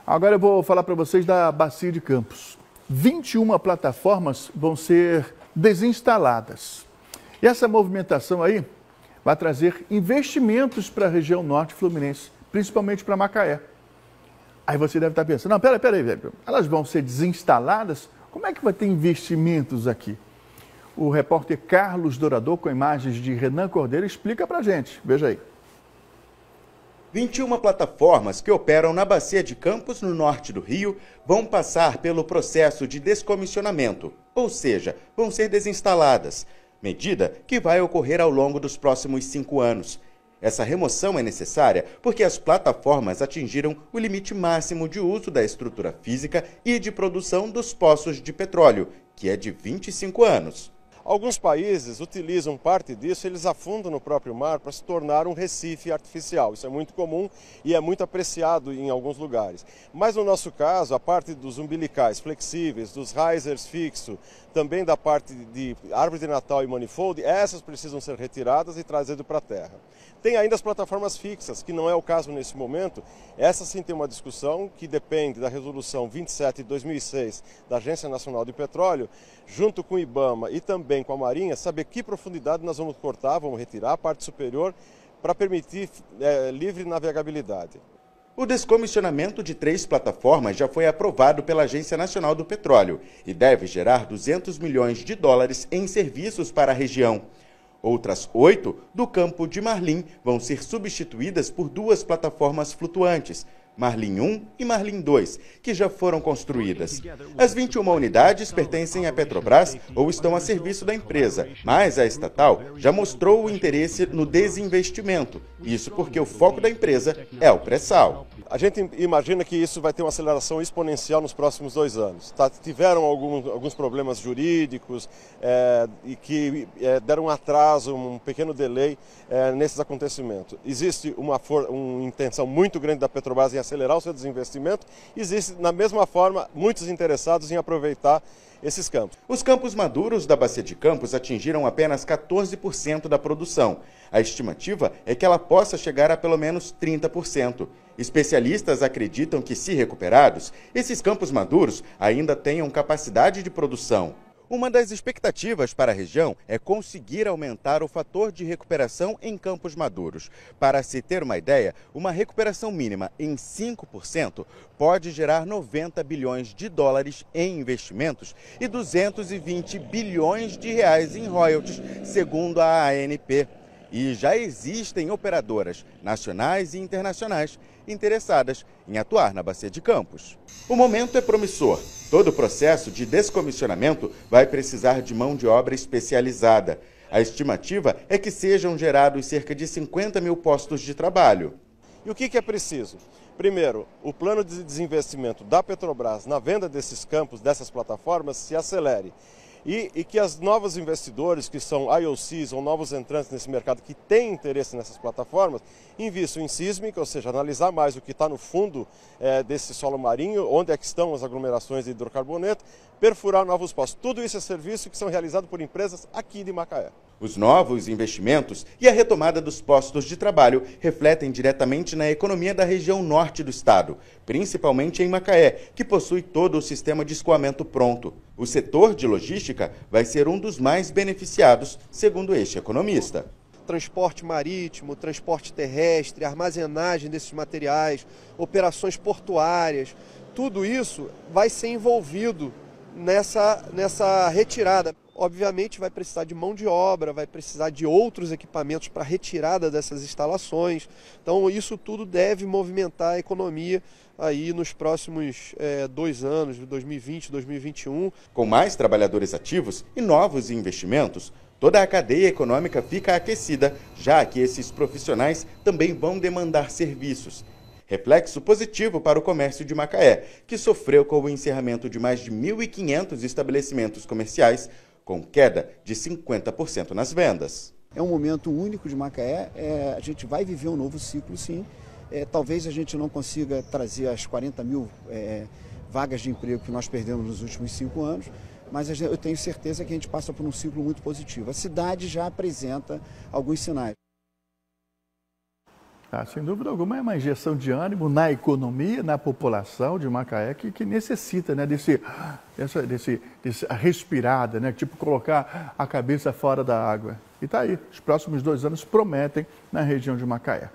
Agora eu vou falar para vocês da Bacia de Campos. 21 plataformas vão ser desinstaladas. E essa movimentação aí vai trazer investimentos para a região norte fluminense, principalmente para Macaé. Aí você deve estar pensando, não, peraí, elas vão ser desinstaladas? Como é que vai ter investimentos aqui? O repórter Carlos Dourador, com imagens de Renan Cordeiro, explica para a gente. Veja aí. 21 plataformas que operam na Bacia de Campos, no norte do Rio, vão passar pelo processo de descomissionamento, ou seja, vão ser desinstaladas, medida que vai ocorrer ao longo dos próximos 5 anos. Essa remoção é necessária porque as plataformas atingiram o limite máximo de uso da estrutura física e de produção dos poços de petróleo, que é de 25 anos. Alguns países utilizam parte disso, eles afundam no próprio mar para se tornar um recife artificial. Isso é muito comum e é muito apreciado em alguns lugares. Mas no nosso caso, a parte dos umbilicais flexíveis, dos risers fixos, também da parte de árvore de Natal e manifold, essas precisam ser retiradas e trazidas para a terra. Tem ainda as plataformas fixas, que não é o caso nesse momento. Essa sim tem uma discussão que depende da resolução 27 de 2006 da Agência Nacional de Petróleo, junto com o IBAMA e também com a Marinha, saber que profundidade nós vamos cortar, vamos retirar a parte superior para permitir livre navegabilidade. O descomissionamento de 3 plataformas já foi aprovado pela Agência Nacional do Petróleo e deve gerar 200 milhões de dólares em serviços para a região. Outras 8 do campo de Marlim vão ser substituídas por 2 plataformas flutuantes, Marlim 1 e Marlim 2, que já foram construídas. As 21 unidades pertencem à Petrobras ou estão a serviço da empresa, mas a estatal já mostrou o interesse no desinvestimento. Isso porque o foco da empresa é o pré-sal. A gente imagina que isso vai ter uma aceleração exponencial nos próximos 2 anos. Tiveram alguns problemas jurídicos e que deram um atraso, um pequeno delay nesses acontecimentos. Existe uma intenção muito grande da Petrobras em acelerar o seu desinvestimento. Existe, da mesma forma, muitos interessados em aproveitar esses campos. Os campos maduros da Bacia de Campos atingiram apenas 14% da produção. A estimativa é que ela possa chegar a pelo menos 30%. Especialistas acreditam que, se recuperados, esses campos maduros ainda tenham capacidade de produção. Uma das expectativas para a região é conseguir aumentar o fator de recuperação em campos maduros. Para se ter uma ideia, uma recuperação mínima em 5% pode gerar 90 bilhões de dólares em investimentos e 220 bilhões de reais em royalties, segundo a ANP. E já existem operadoras nacionais e internacionais interessadas em atuar na Bacia de Campos. O momento é promissor. Todo o processo de descomissionamento vai precisar de mão de obra especializada. A estimativa é que sejam gerados cerca de 50 mil postos de trabalho. E o que é preciso? Primeiro, o plano de desinvestimento da Petrobras na venda desses campos, dessas plataformas, se acelere. E que os novos investidores, que são IOCs ou novos entrantes nesse mercado que têm interesse nessas plataformas, invistam em sísmica, ou seja, analisar mais o que está no fundo desse solo marinho, onde é que estão as aglomerações de hidrocarboneto, perfurar novos poços. Tudo isso é serviço que são realizados por empresas aqui de Macaé. Os novos investimentos e a retomada dos postos de trabalho refletem diretamente na economia da região norte do estado, principalmente em Macaé, que possui todo o sistema de escoamento pronto. O setor de logística vai ser um dos mais beneficiados, segundo este economista. Transporte marítimo, transporte terrestre, armazenagem desses materiais, operações portuárias, tudo isso vai ser envolvido nessa retirada. Obviamente vai precisar de mão de obra, vai precisar de outros equipamentos para retirada dessas instalações. Então isso tudo deve movimentar a economia aí nos próximos 2 anos, 2020, 2021. Com mais trabalhadores ativos e novos investimentos, toda a cadeia econômica fica aquecida, já que esses profissionais também vão demandar serviços. Reflexo positivo para o comércio de Macaé, que sofreu com o encerramento de mais de 1.500 estabelecimentos comerciais, com queda de 50% nas vendas. É um momento único de Macaé, a gente vai viver um novo ciclo, sim. Talvez a gente não consiga trazer as 40 mil vagas de emprego que nós perdemos nos últimos 5 anos, mas eu tenho certeza que a gente passa por um ciclo muito positivo. A cidade já apresenta alguns sinais. Sem dúvida alguma, é uma injeção de ânimo na economia, na população de Macaé, que necessita, né, desse respirada, né, tipo colocar a cabeça fora da água. E está aí, os próximos 2 anos prometem na região de Macaé.